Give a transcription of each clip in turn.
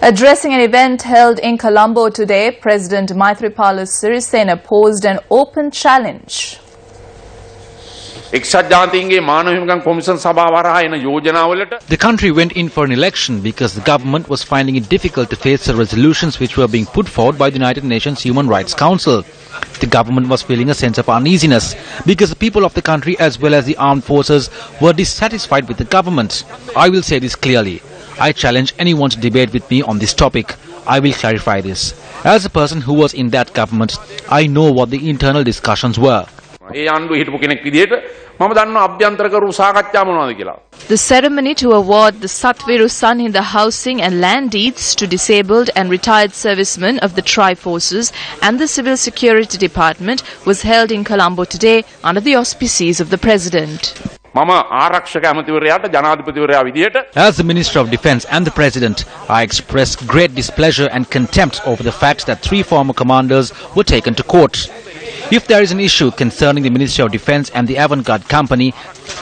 Addressing an event held in Colombo today, President Maithripala Sirisena posed an open challenge. The country went in for an election because the government was finding it difficult to face the resolutions which were being put forward by the United Nations Human Rights Council. The government was feeling a sense of uneasiness because the people of the country as well as the armed forces were dissatisfied with the government. I will say this clearly. I challenge anyone to debate with me on this topic. I will clarify this. As a person who was in that government, I know what the internal discussions were. The ceremony to award the Satviru San in the housing and land deeds to disabled and retired servicemen of the Tri-Forces and the Civil Security Department was held in Colombo today under the auspices of the President. As the Minister of Defence and the President, I express great displeasure and contempt over the fact that 3 former commanders were taken to court. If there is an issue concerning the Ministry of Defence and the avant-garde company,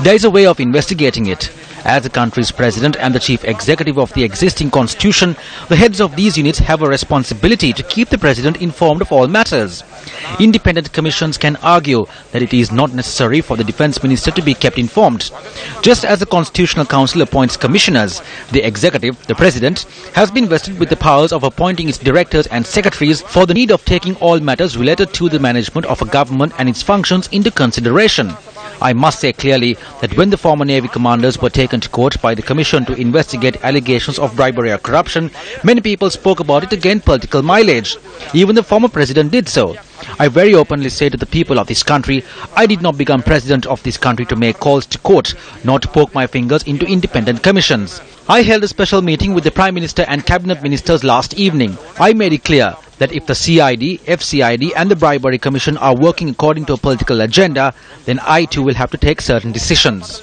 there is a way of investigating it. As the country's President and the Chief Executive of the existing constitution, the heads of these units have a responsibility to keep the President informed of all matters. Independent commissions can argue that it is not necessary for the Defence Minister to be kept informed. Just as the Constitutional Council appoints commissioners, the Executive, the President, has been vested with the powers of appointing its directors and secretaries for the need of taking all matters related to the management of a government and its functions into consideration. I must say clearly that when the former Navy commanders were taken to court by the Commission to investigate allegations of bribery or corruption, many people spoke about it to gain political mileage. Even the former President did so. I very openly say to the people of this country, I did not become President of this country to make calls to court, nor to poke my fingers into independent commissions. I held a special meeting with the Prime Minister and Cabinet Ministers last evening. I made it clear that if the CID, FCID and the Bribery Commission are working according to a political agenda, then I too will have to take certain decisions.